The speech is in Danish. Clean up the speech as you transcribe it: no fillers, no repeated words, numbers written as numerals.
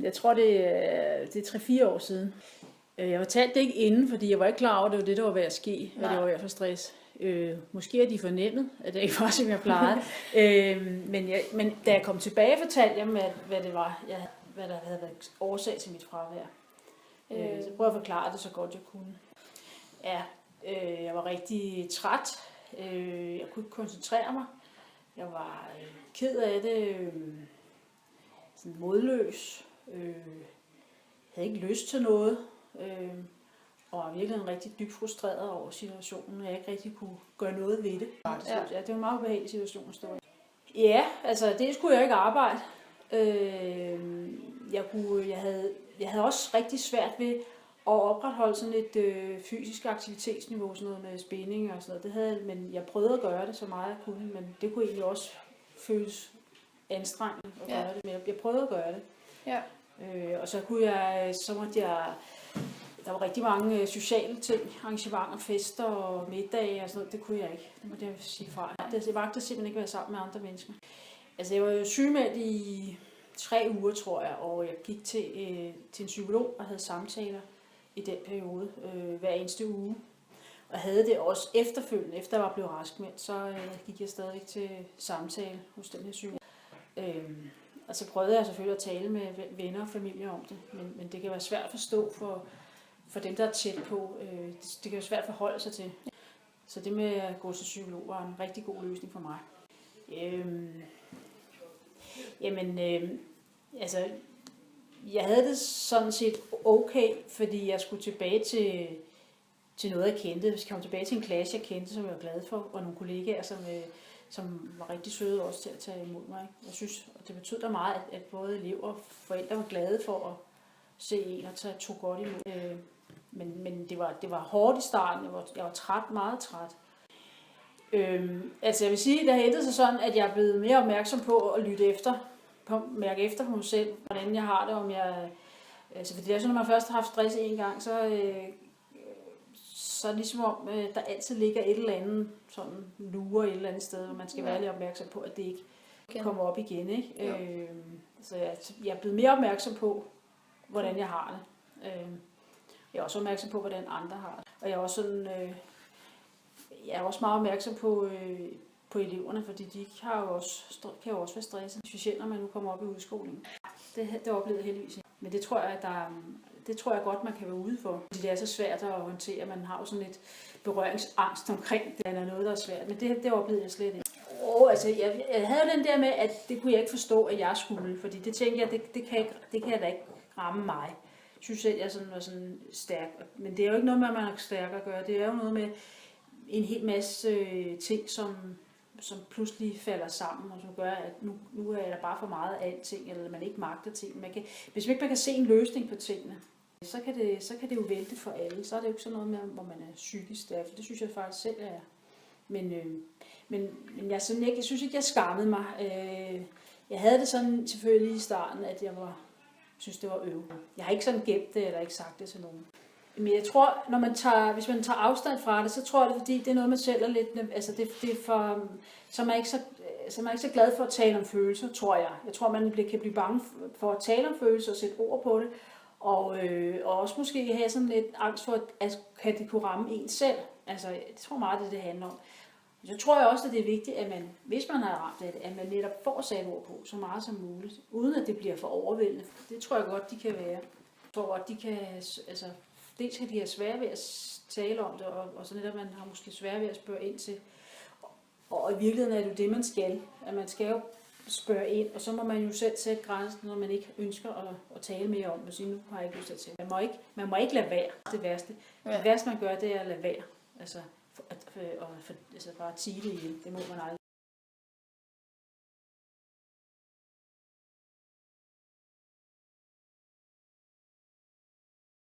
Jeg tror, det er 3-4 år siden. Jeg fortalte det ikke inden, fordi jeg var ikke klar over, at det var det, der var ved at ske, og det var ved at få stress. Måske er de fornemmet, at det ikke var, som jeg plejede. Men da jeg kom tilbage, fortalte jeg dem, hvad det var, hvad der havde været årsag til mit fravær. Så prøvede jeg at forklare det så godt jeg kunne. Ja, jeg var rigtig træt. Jeg kunne ikke koncentrere mig. Jeg var ked af det. Sådan modløs. Havde ikke lyst til noget. Og var virkelig rigtig dybt frustreret over situationen, og jeg ikke rigtig kunne gøre noget ved det. Ja, det var en meget ubehagelig situation at stå i. Ja, altså det skulle jeg ikke arbejde. Jeg havde også rigtig svært ved at opretholde sådan et fysisk aktivitetsniveau, sådan noget med spænding og sådan noget. Men jeg prøvede at gøre det så meget jeg kunne, men det kunne egentlig også føles anstrengende at gøre det. Men jeg prøvede at gøre det. Ja. Og så måtte jeg. Der var rigtig mange sociale ting, arrangementer, fester og middage og sådan noget. Det kunne jeg ikke. Det måtte jeg sige fra. Jeg vagtede simpelthen ikke at være sammen med andre mennesker. Altså jeg var jo sygemeldt i 3 uger, tror jeg, og jeg gik til en psykolog og havde samtaler i den periode hver eneste uge. Og havde det også efterfølgende, efter jeg var blevet raskmeldt, så gik jeg stadigvæk til samtale hos den her psykolog. Og så prøvede jeg selvfølgelig at tale med venner og familie om det, men det kan være svært at forstå for dem, der er tæt på. Det kan være svært at forholde sig til. Så det med at gå til psykolog var en rigtig god løsning for mig. Altså, jeg havde det sådan set okay, fordi jeg skulle tilbage til noget, jeg kendte. Jeg kom tilbage til en klasse, jeg kendte, som jeg var glad for, og nogle kollegaer, som var rigtig søde også til at tage imod mig. Jeg synes, og det betød da meget, at både elever og forældre var glade for at se en og tog godt imod. Men det var hårdt i starten. Jeg var træt, meget træt. Altså jeg vil sige, at det har ændret sig sådan, at jeg er blevet mere opmærksom på at lytte efter, mærke efter på mig selv, hvordan jeg har det, fordi det er sådan, når man først har haft stress en gang, så er det ligesom om, der altid ligger et eller andet, sådan lurer et eller andet sted, hvor man skal være lidt opmærksom på, at det ikke kommer op igen. Ikke? Så jeg er blevet mere opmærksom på, hvordan jeg har det. Jeg er også opmærksom på, hvordan andre har det. Og jeg er også sådan, jeg er også meget opmærksom på eleverne, fordi de kan jo også være stresset, specielt når man nu kommer op i udskolingen. Det oplevede jeg heldigvis ikke. Men det tror jeg godt, man kan være ude for. Det er så svært at håndtere. Man har jo sådan lidt berøringsangst omkring det, eller noget, der er svært. Men det oplevede jeg slet ikke. Altså, jeg havde den der med, at det kunne jeg ikke forstå, at jeg skulle. Fordi det tænkte jeg, det kan jeg da ikke ramme mig. Jeg synes selv, jeg var sådan stærk. Men det er jo ikke noget med, at man er stærk at gøre. Det er jo noget med en hel masse ting, som pludselig falder sammen, og som gør, at nu er der bare for meget af alting, eller man ikke magter ting. Hvis ikke man kan se en løsning på tingene, så kan det jo vælte for alle. Så er det jo ikke sådan noget med, hvor man er psykisk stærk, for det synes jeg faktisk selv er. Men jeg synes ikke, jeg skammede mig. Jeg havde det sådan selvfølgelig i starten, at jeg synes det var øv. Jeg har ikke sådan gemt det, eller ikke sagt det til nogen. Men jeg tror, hvis man tager afstand fra det, så tror jeg det, fordi det er noget, man selv er lidt, altså det er for, så er man ikke så glad for at tale om følelser, tror jeg. Jeg tror, man kan blive bange for at tale om følelser og sætte ord på det, og også måske have sådan lidt angst for, at kan det kunne ramme en selv. Altså, jeg tror meget, det handler om. Så tror jeg også, at det er vigtigt, at man, hvis man har ramt af det, at man netop får sat ord på så meget som muligt, uden at det bliver for overvældende. Det tror jeg godt, de kan være. Jeg tror godt, de kan, altså, dels kan de have svært ved at tale om det, og så netop man har måske svært ved at spørge ind til. Og i virkeligheden er det jo det, man skal. At man skal jo spørge ind, og så må man jo selv sætte grænsen, når man ikke ønsker at tale mere om det. Så nu har jeg ikke lyst til at tale. Man må ikke lade være det værste. Det værste, man gør, det er at lade være. Altså bare at sige det igen. Det må man aldrig.